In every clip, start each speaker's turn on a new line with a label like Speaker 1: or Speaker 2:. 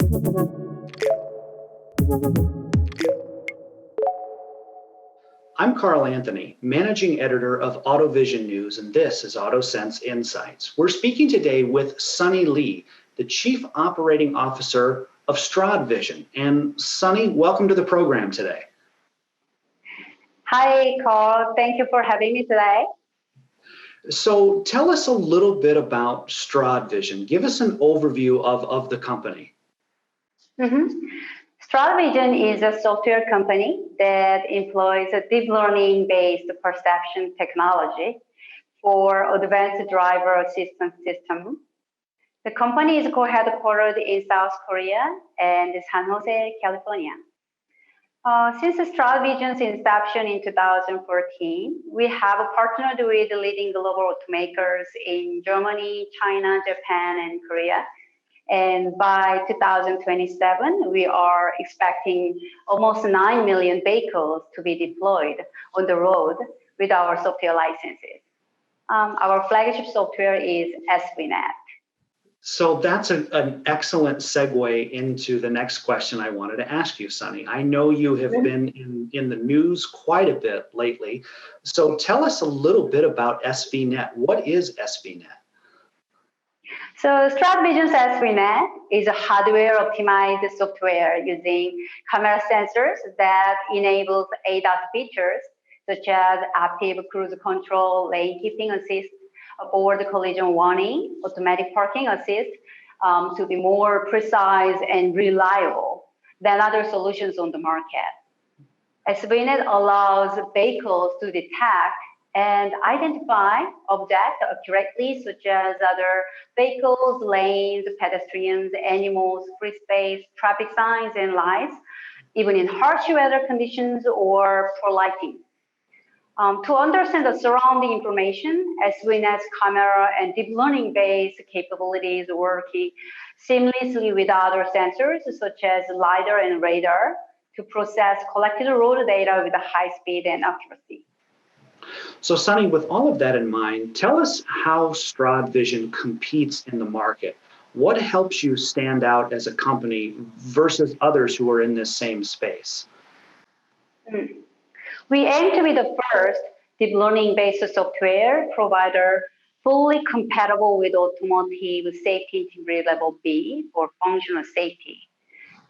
Speaker 1: I'm Carl Anthony, Managing Editor of AutoVision News, and this is AutoSens Insights. We're speaking today with Sunny Lee, the Chief Operating Officer of StradVision. And Sunny, welcome to the program today.
Speaker 2: Hi, Carl. Thank you for having me today.
Speaker 1: So tell us a little bit about StradVision. Give us an overview of the company.
Speaker 2: StradVision is a software company that employs a deep learning-based perception technology for advanced driver assistance system. The company is co-headquartered in South Korea and San Jose, California. Since StradVision's inception in 2014, we have partnered with leading global automakers in Germany, China, Japan, and Korea. And by 2027, we are expecting almost 9 million vehicles to be deployed on the road with our software licenses. Our flagship software is SVNet.
Speaker 1: So that's an excellent segue into the next question I wanted to ask you, Sunny. I know you have been in the news quite a bit lately. So tell us a little bit about SVNet. What is SVNet?
Speaker 2: So StradVision's SVNet is a hardware-optimized software using camera sensors that enables ADAS features such as active cruise control, lane keeping assist, forward collision warning, automatic parking assist to be more precise and reliable than other solutions on the market. SVNet allows vehicles to detect and identify objects accurately, such as other vehicles, lanes, pedestrians, animals, free space, traffic signs, and lights, even in harsh weather conditions or poor lighting. To understand the surrounding information, SVNet's camera and deep learning-based capabilities working seamlessly with other sensors, such as LiDAR and radar, to process collected road data with a high speed and accuracy.
Speaker 1: So Sunny, with all of that in mind, tell us how StradVision competes in the market. What helps you stand out as a company versus others who are in this same space?
Speaker 2: We aim to be the first deep learning-based software provider fully compatible with automotive safety integrity level B for functional safety.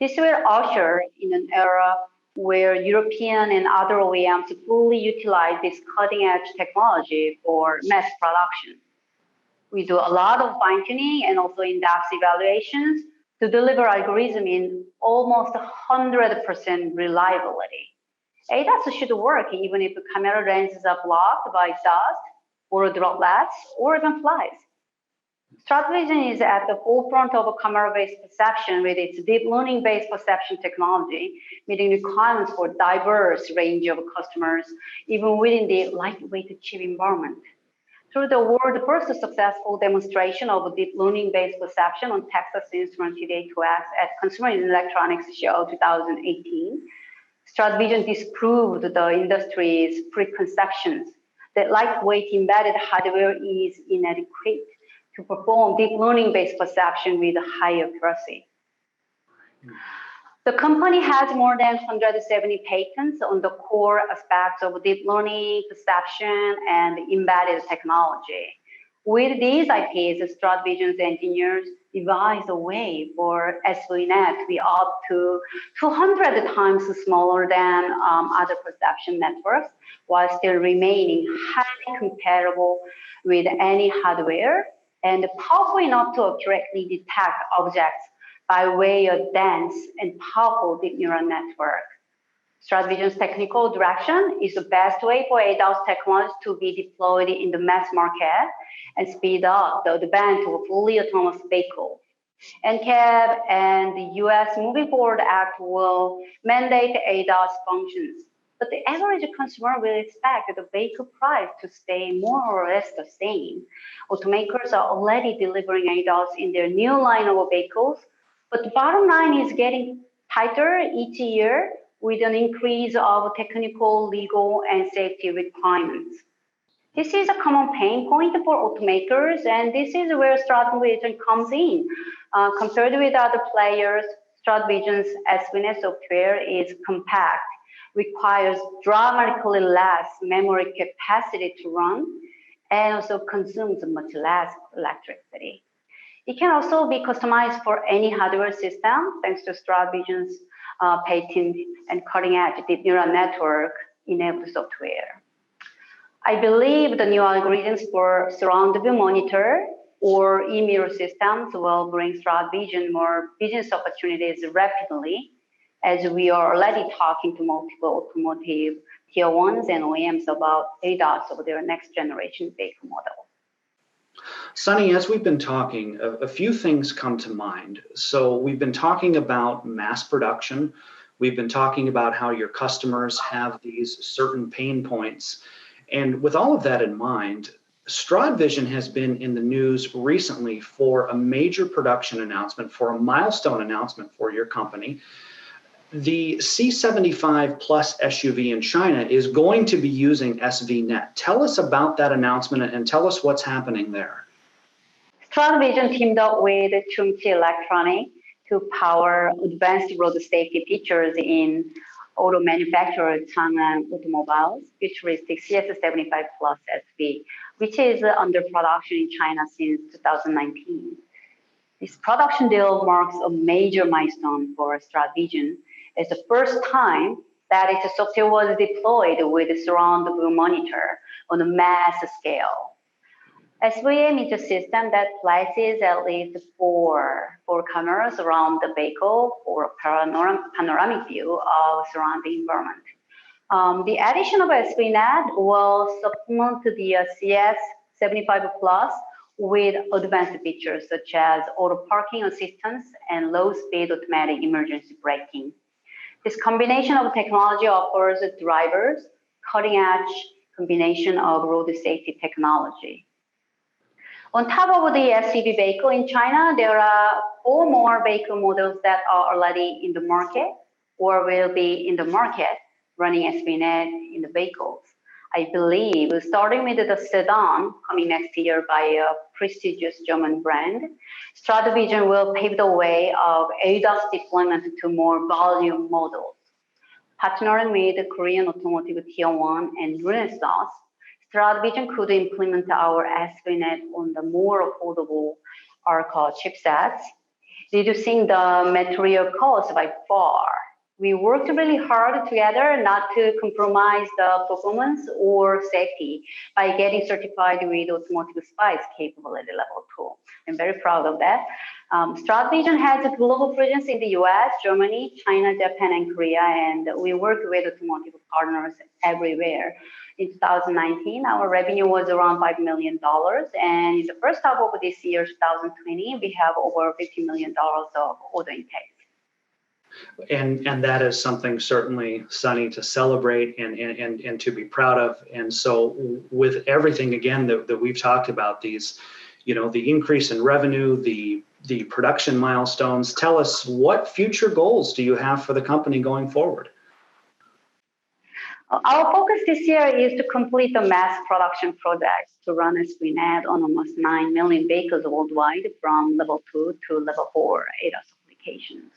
Speaker 2: This will usher in an era where European and other OEMs fully utilize this cutting-edge technology for mass production. We do a lot of fine-tuning and also in-depth evaluations to deliver algorithm in almost 100% reliability. ADAS should work even if the camera lenses are blocked by dust or droplets or even flies. StradVision is at the forefront of camera-based perception with its deep learning-based perception technology, meeting requirements for diverse range of customers, even within the lightweight chip environment. Through the world's first successful demonstration of deep learning-based perception on Texas Instruments TDA2X at Consumer Electronics Show 2018, StradVision disproved the industry's preconceptions that lightweight embedded hardware is inadequate to perform deep learning-based perception with high accuracy. The company has more than 170 patents on the core aspects of deep learning, perception, and embedded technology. With these IPs, StradVision's engineers devised a way for SVNet to be up to 200 times smaller than other perception networks, while still remaining highly compatible with any hardware and powerful enough to accurately detect objects by way of dense and powerful deep neural network. StradVision's technical direction is the best way for ADAS technology to be deployed in the mass market and speed up the advent of fully autonomous vehicles. NCAP and the US Moving Forward Act will mandate ADAS functions, but the average consumer will expect the vehicle price to stay more or less the same. Automakers are already delivering ADAS in their new line of vehicles, but the bottom line is getting tighter each year with an increase of technical, legal, and safety requirements. This is a common pain point for automakers, and this is where StradVision comes in. Compared with other players, StradVision's SVNet software is compact, requires dramatically less memory capacity to run, and also consumes much less electricity. It can also be customized for any hardware system thanks to StradVision's patent and cutting-edge deep neural network enabled software. I believe the new algorithms for surround view monitor or e-mirror systems will bring StradVision more business opportunities rapidly, as we are already talking to multiple automotive tier 1s and OEMs about ADAS of their next generation vehicle model.
Speaker 1: Sunny, as we've been talking, a few things come to mind. So we've been talking about mass production. We've been talking about how your customers have these certain pain points. And with all of that in mind, StradVision has been in the news recently for a major production announcement, for a milestone announcement for your company. The C75 Plus SUV in China is going to be using SVNet. Tell us about that announcement and tell us what's happening there.
Speaker 2: StradVision teamed up with Chungchi Electronic to power advanced road safety features in auto manufacturer Chang'an Automobile's futuristic CS75 Plus SV, which is under production in China since 2019. This production deal marks a major milestone for StradVision. It's the first time that its software was deployed with a surround view monitor on a mass scale. SVM is a system that places at least four cameras around the vehicle for a panoramic view of surrounding environment. The addition of SVNet will supplement the CS75 Plus with advanced features such as auto parking assistance and low-speed automatic emergency braking. This combination of technology offers drivers cutting-edge combination of road safety technology. On top of the SUV vehicle in China, there are 4 more vehicle models that are already in the market or will be in the market running SVNet in the vehicles. I believe starting with the sedan coming next year by a prestigious German brand, StradVision will pave the way of ADAS deployment to more volume models. Partnering with the Korean automotive tier 1 and Renaissance, StradVision could implement our SVNet on the more affordable ARCA chipsets, reducing the material cost by far. We worked really hard together not to compromise the performance or safety by getting certified with Automotive Spice capability level 2. I'm very proud of that. StradVision has a global presence in the US, Germany, China, Japan, and Korea, and we work with automotive partners everywhere. In 2019, our revenue was around $5 million, and in the first half of this year, 2020, we have over $50 million of order intake.
Speaker 1: And that is something certainly, Sunny, to celebrate and to be proud of. And so with everything, again, that we've talked about, these, the increase in revenue, the production milestones, tell us, what future goals do you have for the company going forward?
Speaker 2: Our focus this year is to complete the mass production projects to run SVNet on almost 9 million vehicles worldwide from level 2 to level 4 ADAS applications.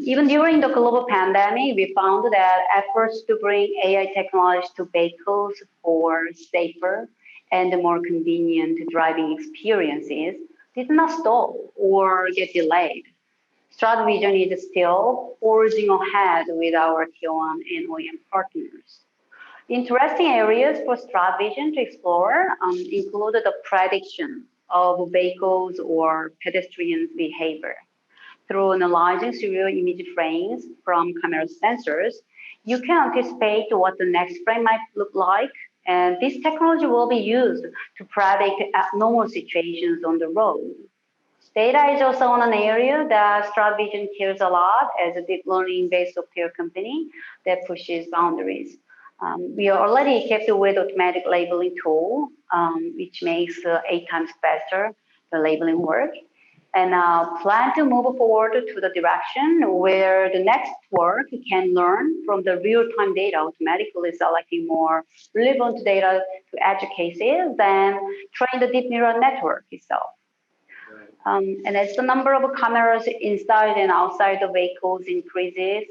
Speaker 2: Even during the global pandemic, we found that efforts to bring AI technology to vehicles for safer and more convenient driving experiences did not stall or get delayed. StradVision is still forging ahead with our tier 1 and OEM partners. Interesting areas for StradVision to explore include the prediction of vehicles or pedestrians' behavior. Through analyzing serial image frames from camera sensors, you can anticipate what the next frame might look like, and this technology will be used to predict abnormal situations on the road. Data is also an area that StradVision cares a lot as a deep learning-based software company that pushes boundaries. We are already equipped with automatic labeling tool, which makes 8 times faster the labeling work, and plan to move forward to the direction where the network can learn from the real-time data, automatically selecting more relevant data to edge cases than train the deep neural network itself. And as the number of cameras inside and outside the vehicles increases,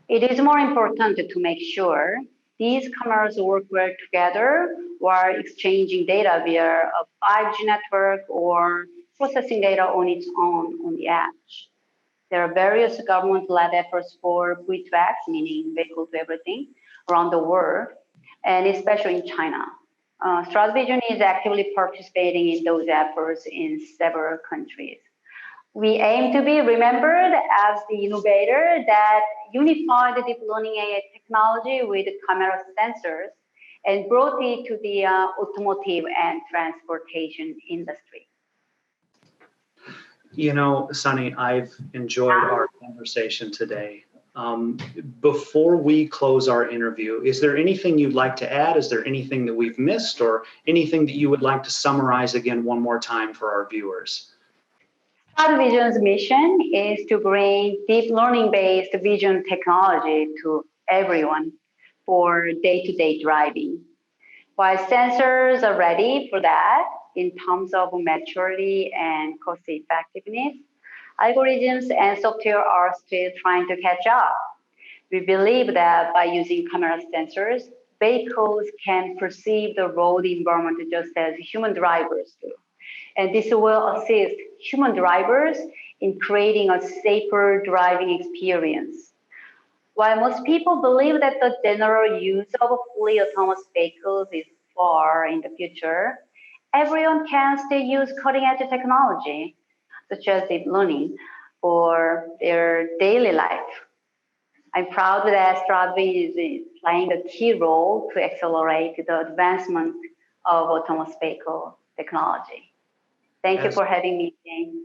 Speaker 2: it is more important to make sure these cameras work well together while exchanging data via a 5G network or processing data on its own on the edge. There are various government-led efforts for V2X, meaning vehicle to everything, around the world, and especially in China. StradVision is actively participating in those efforts in several countries. We aim to be remembered as the innovator that unified the deep learning AI technology with camera sensors and brought it to the automotive and transportation industry.
Speaker 1: You know, Sunny, I've enjoyed our conversation today. Before we close our interview, is there anything you'd like to add? Is there anything that we've missed or anything that you would like to summarize again one more time for our viewers?
Speaker 2: StradVision's mission is to bring deep learning-based vision technology to everyone for day-to-day driving. While sensors are ready for that in terms of maturity and cost effectiveness, algorithms and software are still trying to catch up. We believe that by using camera sensors, vehicles can perceive the road environment just as human drivers do. And this will assist human drivers in creating a safer driving experience. While most people believe that the general use of fully autonomous vehicles is far in the future, everyone can still use cutting-edge technology, such as deep learning, for their daily life. I'm proud that StradVision is playing a key role to accelerate the advancement of autonomous vehicle technology. Thank you for having me, Jane.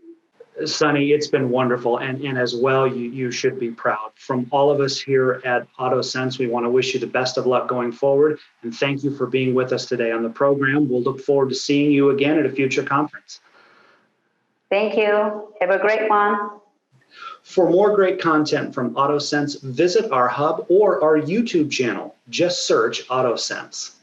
Speaker 1: Sunny, it's been wonderful. And as well, you should be proud. From all of us here at AutoSens, we want to wish you the best of luck going forward. And thank you for being with us today on the program. We'll look forward to seeing you again at a future conference.
Speaker 2: Thank you. Have a great one.
Speaker 1: For more great content from AutoSens, visit our hub or our YouTube channel. Just search AutoSens.